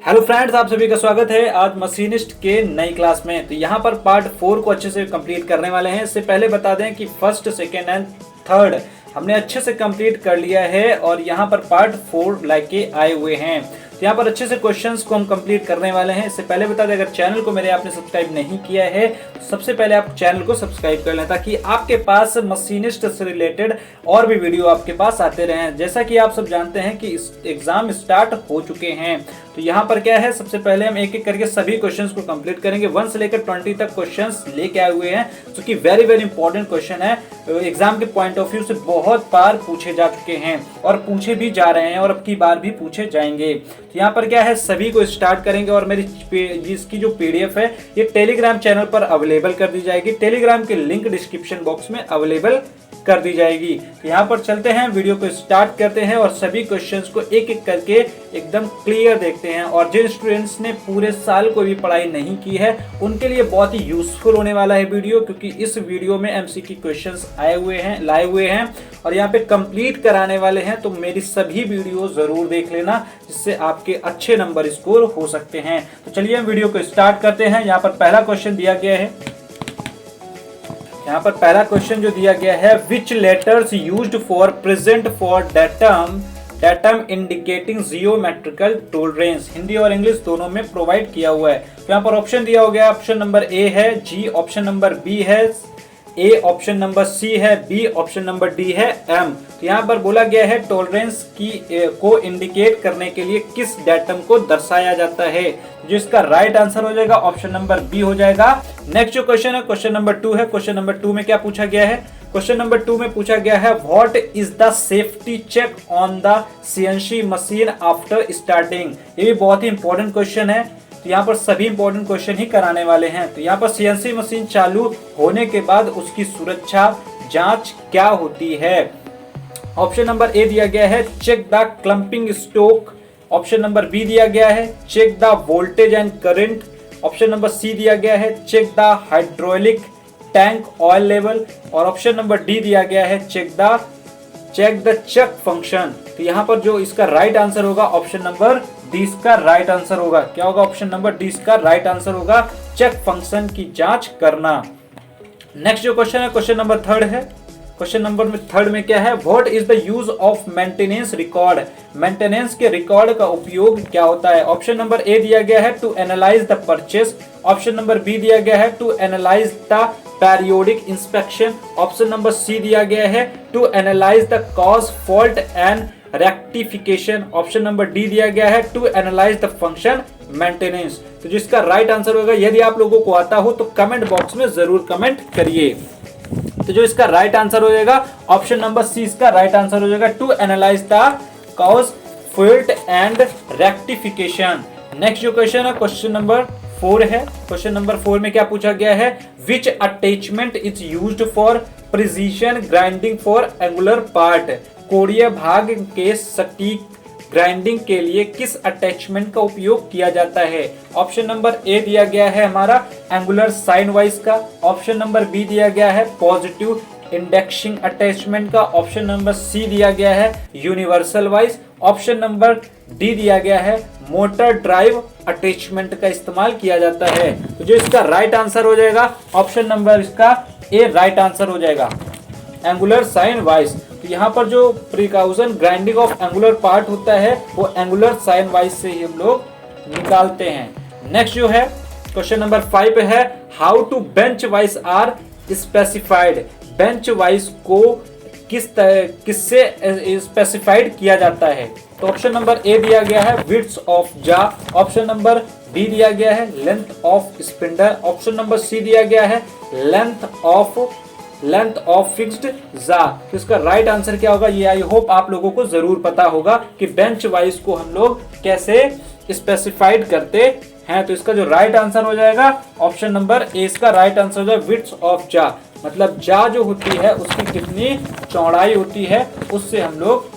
Hello friends, आप सभी का स्वागत है आज मशीनिस्ट के नई क्लास में। तो यहाँ पर पार्ट 4 को अच्छे से कंप्लीट करने वाले हैं। इससे पहले बता दें कि फर्स्ट, सेकेंड एंड थर्ड हमने अच्छे से कंप्लीट कर लिया है और यहाँ पर पार्ट 4 लेके आए हुए हैं। तो यहाँ पर अच्छे से क्वेश्चंस को हम कंप्लीट करने वाले हैं। इससे पहले बता दें, अगर चैनल को मेरे आपने सब्सक्राइब नहीं किया है तो सबसे पहले आप चैनल को सब्सक्राइब कर लें ताकि आपके पास मशीनिस्ट से रिलेटेड और भी वीडियो आपके पास आते रहें। जैसा कि आप सब जानते हैं कि एग्जाम स्टार्ट हो चुके हैं, तो यहाँ पर क्या है, सबसे पहले हम एक एक करके सभी क्वेश्चंस को कंप्लीट करेंगे। 1 से लेकर 20 तक क्वेश्चंस लेके आए हुए हैं जो कि वेरी वेरी इंपॉर्टेंट क्वेश्चन है। एग्जाम के पॉइंट ऑफ व्यू से बहुत बार पूछे जा चुके हैं और पूछे भी जा रहे हैं और अब की बार भी पूछे जाएंगे। तो यहाँ पर क्या है, सभी को स्टार्ट करेंगे और मेरी इसकी जो पीडीएफ है ये टेलीग्राम चैनल पर अवेलेबल कर दी जाएगी। टेलीग्राम की लिंक डिस्क्रिप्शन बॉक्स में अवेलेबल कर दी जाएगी। तो यहाँ पर चलते हैं, वीडियो को स्टार्ट करते हैं और सभी क्वेश्चंस को एक एक करके एकदम क्लियर देखते हैं। और जिन स्टूडेंट्स ने पूरे साल कोई भी पढ़ाई नहीं की है उनके लिए बहुत ही यूजफुल होने वाला है वीडियो, क्योंकि इस वीडियो में एमसीक्यू क्वेश्चंस लाए हुए हैं और यहाँ पे कंप्लीट कराने वाले हैं। तो मेरी सभी वीडियो जरूर देख लेना, जिससे आपके अच्छे नंबर स्कोर हो सकते हैं। तो चलिए हम वीडियो को स्टार्ट करते हैं। यहाँ पर पहला क्वेश्चन दिया गया है, यहाँ पर पहला क्वेश्चन जो दिया गया है, which letters used for present for datum indicating geometrical tolerance. Hindi और इंग्लिश दोनों में प्रोवाइड किया हुआ है। तो यहाँ पर ऑप्शन दिया हो गया, ऑप्शन नंबर ए है जी, ऑप्शन नंबर बी है ए, ऑप्शन नंबर सी है बी, ऑप्शन नंबर डी है एम। तो यहाँ पर बोला गया है टॉलरेंस को इंडिकेट करने के लिए किस डेटम को दर्शाया जाता है। जिसका राइट आंसर हो जाएगा ऑप्शन नंबर बी हो जाएगा। नेक्स्ट जो क्वेश्चन है, क्वेश्चन नंबर 2 है। क्वेश्चन नंबर 2 में क्या पूछा गया है, क्वेश्चन नंबर 2 में पूछा गया है, what is the safety check on the CNC machine after starting. ये भी बहुत ही इंपॉर्टेंट क्वेश्चन है। तो यहाँ पर सभी इंपॉर्टेंट क्वेश्चन ही कराने वाले हैं। तो यहाँ पर सीएनसी मशीन चालू होने के बाद उसकी सुरक्षा जांच क्या होती है। ऑप्शन नंबर ए दिया गया है, check the clamping stock. Option number B दिया गया है, check the voltage and current. Option number C दिया गया है, check the hydraulic tank oil level. और ऑप्शन नंबर डी दिया गया है, चेक द चक फंक्शन। तो यहाँ पर जो इसका राइट आंसर होगा ऑप्शन नंबर डी इसका राइट आंसर होगा। क्या होगा, ऑप्शन नंबर डी इसका राइट आंसर होगा, चेक फंक्शन की जांच करना। नेक्स्ट जो क्वेश्चन है, क्वेश्चन नंबर 3 है। क्वेश्चन नंबर 3 में क्या है, what is the use of maintenance record. Maintenance के रिकॉर्ड का उपयोग क्या होता है। ऑप्शन नंबर ए दिया गया है, to analyse the purchase. Option number B दिया गया है, to analyse the periodic inspection। Option number C दिया गया है, to analyse the cause fault and rectification. Option number D दिया गया है, to analyse the function maintenance. तो जिसका राइट आंसर होगा, यदि आप लोगों को आता हो तो कमेंट बॉक्स में जरूर कमेंट करिए। तो जो इसका राइट आंसर हो जाएगा ऑप्शन नंबर सी इसका राइट आंसर हो जाएगा, to analyse the cause fault and rectification. Next जो क्वेश्चन है, क्वेश्चन नंबर 4 है। क्वेश्चन नंबर 4 में क्या पूछा गया है, which attachment is used for precision grinding for angular part. कोणीय भाग के सटीक ग्राइंडिंग के लिए किस अटैचमेंट का उपयोग किया जाता है। ऑप्शन नंबर ए दिया गया है हमारा एंगुलर साइन वाइज का। ऑप्शन नंबर बी दिया गया है पॉजिटिव इंडेक्सिंग अटैचमेंट का। ऑप्शन नंबर सी दिया गया है universal wise. Option number D दिया गया है मोटर ड्राइव अटैचमेंट का इस्तेमाल किया जाता है। तो जो इसका राइट आंसर हो जाएगा ऑप्शन नंबर इसका ए राइट आंसर हो जाएगा, एंगुलर साइन वाइज। तो यहाँ पर जो precaution grinding of angular part होता है वो एंगुलर साइन वाइज से ही हम लोग निकालते हैं। नेक्स्ट जो है क्वेश्चन नंबर 5 है, how to bench vice are specified. Bench vice को किससे स्पेसिफाइड किया जाता है। तो ऑप्शन नंबर ए दिया गया है, width of jaw. Option number B दिया गया है, length of spindle. Option number C दिया गया है, लेंथ ऑफ फिक्स्ड जा। तो इसका राइट आंसर क्या होगा, ये आई होप आप लोगों को जरूर पता होगा कि बेंच वाइज को हम लोग कैसे स्पेसिफाइड करते हैं। तो इसका जो राइट आंसर हो जाएगा ऑप्शन नंबर ए इसका राइट आंसर हो जाएगा, विड्थ ऑफ जा। मतलब जा जो होती है उसकी कितनी चौड़ाई होती है उससे हम लोग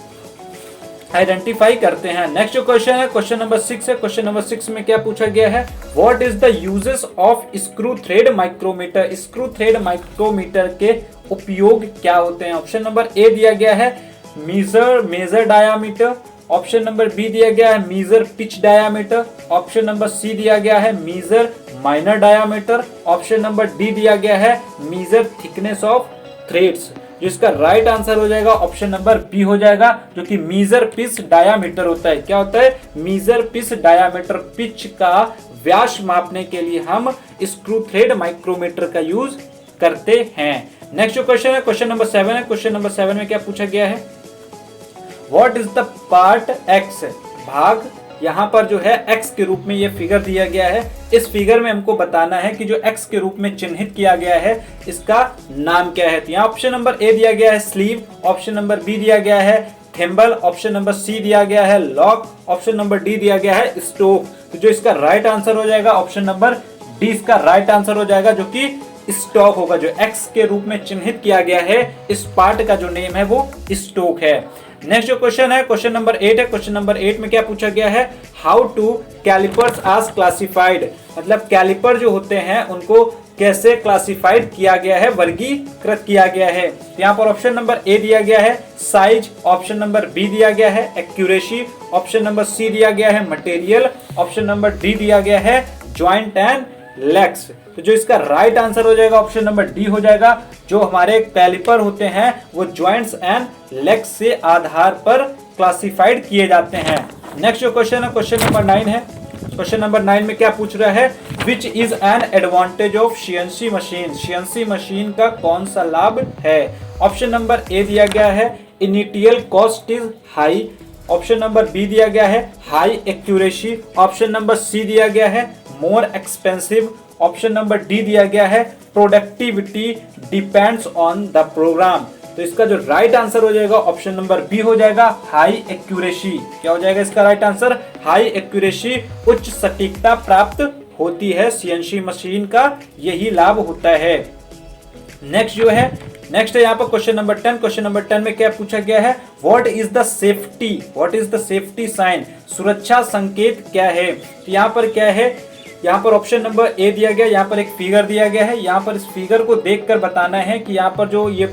आइडेंटिफाई करते हैं। नेक्स्ट जो क्वेश्चन है, क्वेश्चन नंबर 6 है। क्वेश्चन नंबर 6 में क्या पूछा गया है, what is the uses of screw thread micrometer. Screw thread micrometer के उपयोग क्या होते हैं। ऑप्शन नंबर ए दिया गया है, major diameter. Option number B दिया गया है measure pitch diameter, option number C दिया गया है measure minor diameter, option number D दिया गया है मीजर थिकनेस ऑफ थ्रेड्स। जिसका राइट आंसर हो जाएगा ऑप्शन नंबर बी हो जाएगा, जो कि मीजर पिच डायामीटर होता है। क्या होता है? Measure pitch diameter. पिच का व्यास मापने के लिए हम स्क्रू थ्रेड माइक्रोमीटर का यूज करते हैं। नेक्स्ट जो क्वेश्चन है क्वेश्चन नंबर 7 है। क्वेश्चन नंबर 7 में क्या पूछा गया है? What is the part x, भाग यहाँ पर जो है x के रूप में ये फिगर दिया गया है। इस फिगर में हमको बताना है कि जो x के रूप में चिन्हित किया गया है इसका नाम क्या है। तो यहाँ ऑप्शन नंबर ए दिया गया है स्लीव, ऑप्शन नंबर बी दिया गया है थिम्बल, ऑप्शन नंबर सी दिया गया है लॉक, ऑप्शन नंबर डी दिया गया है स्टोक। तो जो इसका राइट आंसर हो जाएगा ऑप्शन नंबर डी इसका राइट आंसर हो जाएगा, जो कि स्टॉक होगा। जो एक्स के रूप में चिन्हित किया गया है इस पार्ट का जो नेम है वो स्टोक है। नेक्स्ट जो क्वेश्चन है क्वेश्चन नंबर 8 है। क्वेश्चन नंबर 8 में क्या पूछा गया है? How to callipers are classified, मतलब कैलिपर जो होते हैं उनको कैसे क्लासिफाइड किया गया है, वर्गीकृत किया गया है। तो यहाँ पर ऑप्शन नंबर ए दिया गया है साइज, ऑप्शन नंबर बी दिया गया है एक्यूरेसी, ऑप्शन नंबर सी दिया गया है मटेरियल, ऑप्शन नंबर डी दिया गया है ज्वाइंट एंड लेग्स। तो जो इसका राइट आंसर हो जाएगा ऑप्शन नंबर डी हो जाएगा। जो हमारे कैलिपर होते हैं वो ज्वाइंट्स एंड लेग्स से आधार पर क्लासिफाइड किए जाते हैं। नेक्स्ट जो क्वेश्चन है क्वेश्चन नंबर 9 है। क्वेश्चन नंबर 9 में क्या पूछ रहा है? Which is an advantage of CNC machine, CNC machine का कौन सा लाभ है? ऑप्शन नंबर ए दिया गया है initial cost is high, option number B दिया गया है high accuracy, option number C दिया गया है more expensive, option number D दिया गया है productivity depends on the program. तो इसका जो राइट आंसर हो जाएगा ऑप्शन नंबर बी हो जाएगा हाई एक्यूरेसी। क्या हो जाएगा इसका राइट आंसर? हाई एक्यूरेसी, उच्च सटीकता प्राप्त होती है सीएनसी मशीन का, यही लाभ होता है। नेक्स्ट जो है नेक्स्ट है यहाँ पर क्वेश्चन नंबर 10। क्वेश्चन नंबर 10 में क्या पूछा गया है? What is the safety, what is the safety sign, सुरक्षा संकेत क्या है? तो यहाँ पर क्या है? यहाँ पर ऑप्शन नंबर ए दिया गया, यहाँ पर एक फिगर दिया गया है। यहाँ पर इस फिगर को देखकर बताना है कि यहाँ पर जो ये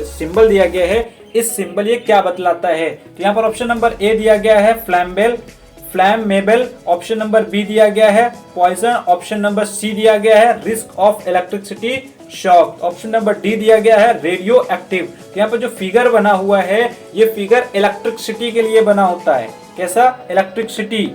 सिंबल दिया गया है इस सिंबल ये क्या बतलाता है। तो यहाँ पर ऑप्शन नंबर ए दिया गया है फ्लैमेबल, ऑप्शन नंबर बी दिया गया है पॉइजन, ऑप्शन नंबर सी दिया गया है risk of electricity shock, option number D दिया गया है रेडियो एक्टिव। यहाँ पर जो फिगर बना हुआ है ये फिगर इलेक्ट्रिसिटी के लिए बना होता है। कैसा? इलेक्ट्रिसिटी।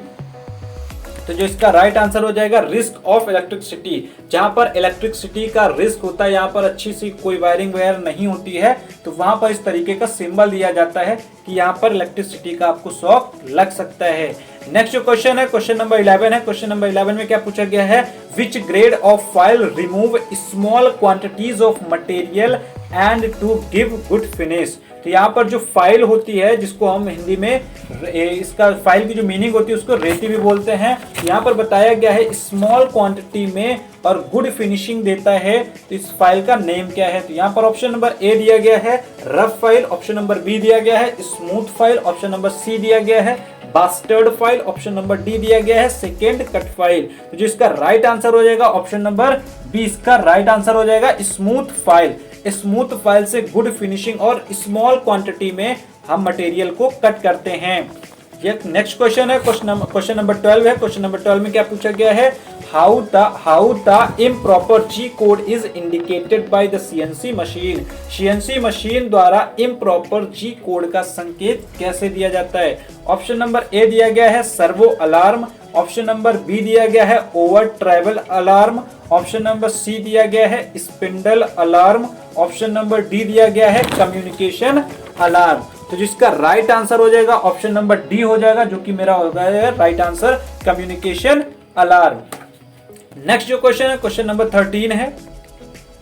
तो जो इसका राइट आंसर हो जाएगा रिस्क ऑफ इलेक्ट्रिसिटी। जहां पर इलेक्ट्रिसिटी का रिस्क होता है, यहाँ पर अच्छी सी कोई वायरिंग वगैरह नहीं होती है, तो वहां पर इस तरीके का सिंबल दिया जाता है कि यहाँ पर इलेक्ट्रिसिटी का आपको शॉक लग सकता है। नेक्स्ट जो क्वेश्चन है क्वेश्चन नंबर 11 है। क्वेश्चन नंबर 11 में क्या पूछा गया है? Which grade of file remove small quantities of material and to give good finish. तो यहाँ पर जो फाइल होती है जिसको हम हिंदी में इसका फाइल की जो मीनिंग होती है उसको रेती भी बोलते हैं। यहाँ पर बताया गया है स्मॉल क्वांटिटी में और गुड फिनिशिंग देता है, तो इस फाइल का नेम क्या है? तो यहाँ पर ऑप्शन नंबर ए दिया गया है rough file, option number B दिया गया है smooth file, option number C दिया गया है bastard file, option number D दिया गया है सेकेंड कट फाइल। तो जो इसका राइट आंसर हो जाएगा ऑप्शन नंबर बी इसका राइट आंसर हो जाएगा स्मूथ फाइल। स्मूथ फाइल से गुड फिनिशिंग और स्मॉल क्वांटिटी में हम मटेरियल को कट करते हैं। ये नेक्स्ट क्वेश्चन है क्वेश्चन नंबर 12 है। क्वेश्चन नंबर 12 में क्या पूछा गया है? How the improper G code is indicated by the CNC machine. CNC machine द्वारा इम्प्रॉपर जी कोड का संकेत कैसे दिया जाता है? ऑप्शन नंबर ए दिया गया है servo alarm, option number B दिया गया है over travel alarm, option number C दिया गया है spindle alarm, option number D दिया गया है कम्युनिकेशन अलार्म। तो जिसका राइट आंसर हो जाएगा ऑप्शन नंबर डी हो जाएगा, जो कि मेरा हो गया right answer communication alarm. Next जो क्वेश्चन है क्वेश्चन नंबर 13 है।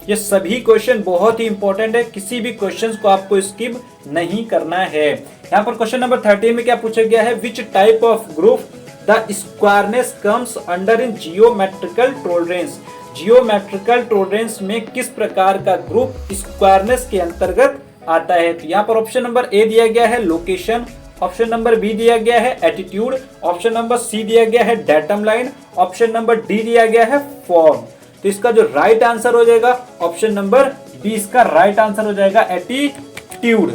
ये सभी क्वेश्चन बहुत ही इंपॉर्टेंट है, किसी भी क्वेश्चन को आपको स्किप नहीं करना है। यहाँ पर क्वेश्चन नंबर 13 में क्या पूछा गया है? Which type of group the squareness comes under in geometrical tolerance. Geometrical tolerance में किस प्रकार का ग्रुप स्क्वायरनेस के अंतर्गत आता है? तो यहाँ पर ऑप्शन नंबर ए दिया गया है लोकेशन, ऑप्शन नंबर बी दिया गया है एटीट्यूड, ऑप्शन नंबर सी दिया गया है datum line, option number D दिया गया है फॉर्म। तो इसका जो राइट आंसर हो जाएगा ऑप्शन नंबर बी इसका राइट आंसर हो जाएगा एटीट्यूड।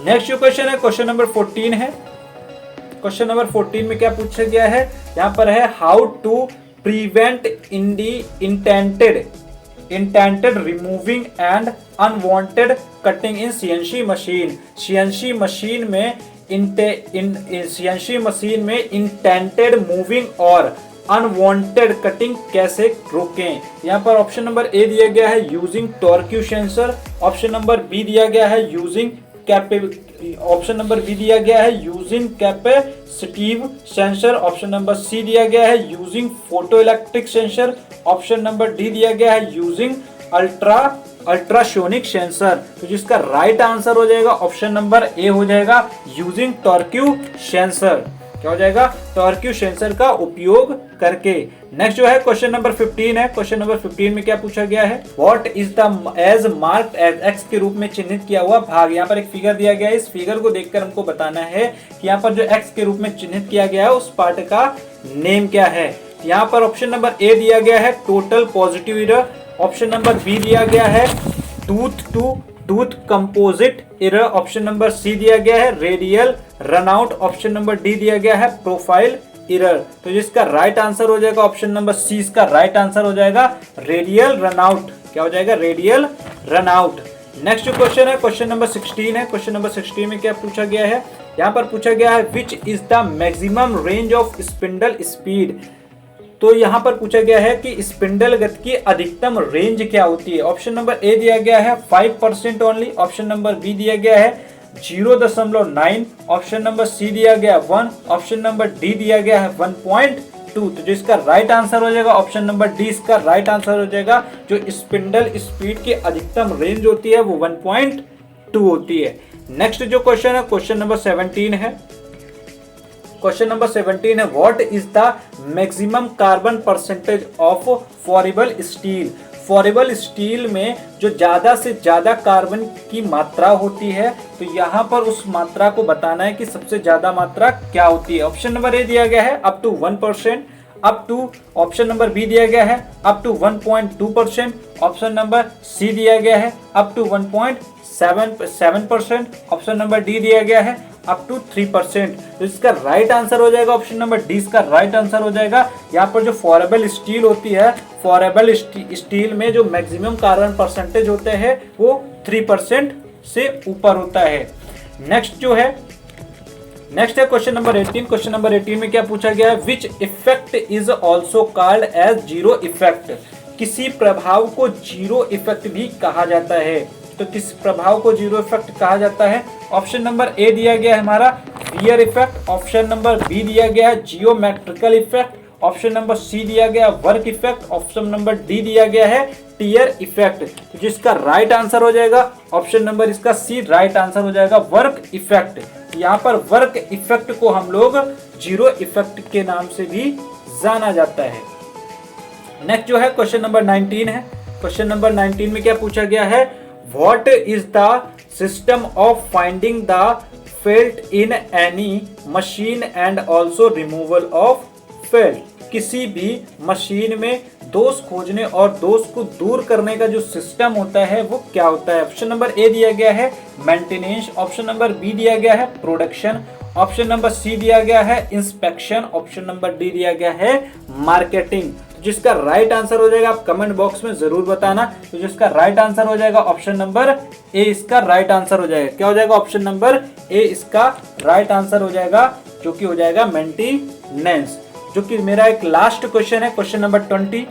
नेक्स्ट जो क्वेश्चन है क्वेश्चन नंबर 14 है। क्वेश्चन नंबर 14 में क्या पूछा गया है, यहाँ पर है how to prevent intended removing and unwanted cutting in CNC machine. CNC machine में इंटेंटेड मूविंग और अनवांटेड कटिंग कैसे रोकें। यहाँ पर ऑप्शन नंबर ए दिया गया है using torque sensor, option number B दिया गया है using capacitive sensor, option number C दिया गया है using photo electric sensor, option number D दिया गया है यूजिंग अल्ट्रासोनिक सेंसर। तो जिसका राइट आंसर हो जाएगा ऑप्शन नंबर ए हो जाएगा यूजिंग टॉर्क्यू सेंसर। क्या हो जाएगा, टॉर्क्यू सेंसर का उपयोग करके। नेक्स्ट जो है क्वेश्चन नंबर 15 है। क्वेश्चन नंबर 15 में क्या पूछा गया है, what is the edge marked as X के रूप में चिन्हित किया हुआ भाग। यहाँ पर एक फिगर दिया गया है, इस फिगर को देखकर हमको बताना है कि यहाँ पर जो एक्स के रूप में चिन्हित किया गया है उस पार्ट का नेम क्या है। यहाँ पर ऑप्शन नंबर ए दिया गया है total positive error, option number B दिया गया है tooth composite error, option number C दिया गया है radial runout, option number D दिया गया है प्रोफाइल एरर। तो जिसका राइट आंसर हो जाएगा ऑप्शन नंबर सी, इसका राइट आंसर हो जाएगा रेडियल रनआउट। क्या हो जाएगा, रेडियल रनआउट। नेक्स्ट जो क्वेश्चन है क्वेश्चन नंबर 16 है। क्वेश्चन नंबर 16 में क्या पूछा गया है, यहाँ पर पूछा गया है which is the maximum range of spindle speed. तो यहाँ पर पूछा गया है कि स्पिंडल गति की अधिकतम रेंज क्या होती है। ऑप्शन नंबर ए दिया गया है 5% ओनली, ऑप्शन नंबर बी दिया गया है 0.9, ऑप्शन नंबर सी दिया गया 1, ऑप्शन नंबर डी दिया गया है 1.2। तो जिसका राइट आंसर हो जाएगा ऑप्शन नंबर डी, इसका राइट आंसर हो जाएगा जो स्पिंडल स्पीड की अधिकतम रेंज होती है वो 1.2 होती है। नेक्स्ट जो क्वेश्चन है क्वेश्चन नंबर 17 है। क्वेश्चन नंबर 17 है what is the maximum carbon percentage of forgeable steel. Forgeable steel में जो ज्यादा से ज्यादा कार्बन की मात्रा होती है, तो यहाँ पर उस मात्रा को बताना है कि सबसे ज्यादा मात्रा क्या होती है। ऑप्शन नंबर ए दिया गया है up to 1%, up to, option number B दिया गया है up to 1.2%, option number C दिया गया है up to 1.7%, option number D दिया गया है अप टू 3%। तो इसका राइट आंसर हो जाएगा ऑप्शन नंबर डी, इसका राइट आंसर हो जाएगा। यहाँ पर जो फॉरेबल स्टील होती है, फॉरेबल स्टील में जो मैक्सिमम कार्बन परसेंटेज होते हैं वो 3% से ऊपर होता है। नेक्स्ट है क्वेश्चन नंबर 18। क्वेश्चन नंबर 18 में क्या पूछा गया है, which effect is also called as zero effect. किसी प्रभाव को जीरो इफेक्ट भी कहा जाता है। तो किस प्रभाव को जीरो इफेक्ट कहा जाता है। ऑप्शन नंबर ए दिया गया है हमारा wear effect, option number B दिया गया है geometrical effect, option number C दिया गया work effect, option number D दिया गया है टीयर इफेक्ट। तो जिसका राइट आंसर हो जाएगा ऑप्शन नंबर इसका सी, राइट आंसर हो जाएगा वर्क इफेक्ट। यहाँ पर वर्क इफेक्ट को हम लोग जीरो इफेक्ट के नाम से भी जाना जाता है। नेक्स्ट जो है क्वेश्चन नंबर 19 है। क्वेश्चन नंबर 19 में क्या पूछा गया है, what is the system of finding the felt in any machine and also removal of felt. किसी भी मशीन में दोष खोजने और दोष को दूर करने का जो सिस्टम होता है वो क्या होता है। ऑप्शन नंबर ए दिया गया है मेंटेनेंस, ऑप्शन नंबर बी दिया गया है प्रोडक्शन, ऑप्शन नंबर सी दिया गया है इंस्पेक्शन, ऑप्शन नंबर डी दिया गया है मार्केटिंग। तो जिसका राइट आंसर हो जाएगा आप कमेंट बॉक्स में जरूर बताना। तो जिसका राइट आंसर हो जाएगा ऑप्शन नंबर ए, इसका राइट आंसर हो जाएगा। क्या हो जाएगा, ऑप्शन नंबर ए इसका राइट आंसर हो जाएगा, जो कि हो जाएगा मेंटेनेंस। जो कि मेरा एक लास्ट क्वेश्चन है, क्वेश्चन नंबर 20।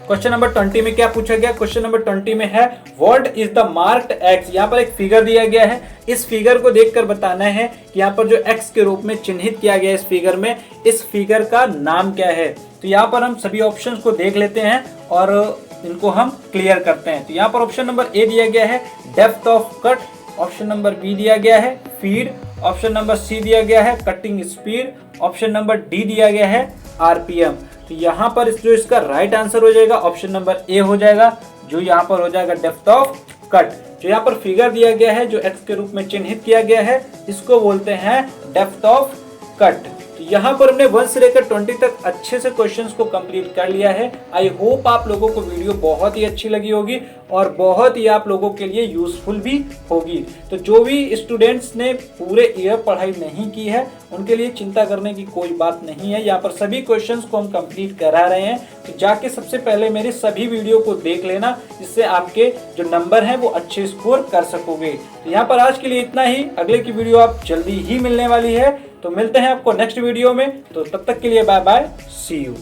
क्वेश्चन नंबर 20 में क्या पूछा गया, क्वेश्चन नंबर 20 में है what is the marked x. यहाँ पर एक फिगर दिया गया है, इस फिगर को देखकर बताना है कि यहाँ पर जो एक्स के रूप में चिन्हित किया गया है इस फिगर में, इस फिगर का नाम क्या है। तो यहाँ पर हम सभी ऑप्शंस को देख लेते हैं और इनको हम क्लियर करते हैं। तो यहाँ पर ऑप्शन नंबर ए दिया गया है depth of cut, option number B दिया गया है फीड, ऑप्शन नंबर सी दिया गया है cutting speed, option number D दिया गया है आरपीएम। तो यहाँ पर जो इसका राइट आंसर हो जाएगा ऑप्शन नंबर ए हो जाएगा, जो यहाँ पर हो जाएगा डेप्थ ऑफ कट। जो यहाँ पर फिगर दिया गया है जो एक्स के रूप में चिन्हित किया गया है, इसको बोलते हैं डेप्थ ऑफ कट। तो यहाँ पर हमने 1 से लेकर 20 तक अच्छे से क्वेश्चंस को कंप्लीट कर लिया है। आई होप आप लोगों को वीडियो बहुत ही अच्छी लगी होगी और बहुत ही आप लोगों के लिए यूजफुल भी होगी। तो जो भी स्टूडेंट्स ने पूरे ईयर पढ़ाई नहीं की है उनके लिए चिंता करने की कोई बात नहीं है। यहाँ पर सभी क्वेश्चंस को हम कंप्लीट करा रहे हैं, तो जाके सबसे पहले मेरे सभी वीडियो को देख लेना, जिससे आपके जो नंबर हैं वो अच्छे स्कोर कर सकोगे। तो यहाँ पर आज के लिए इतना ही, अगले की वीडियो आप जल्दी ही मिलने वाली है। तो मिलते हैं आपको नेक्स्ट वीडियो में, तो तब तक के लिए बाय बाय, सी यू।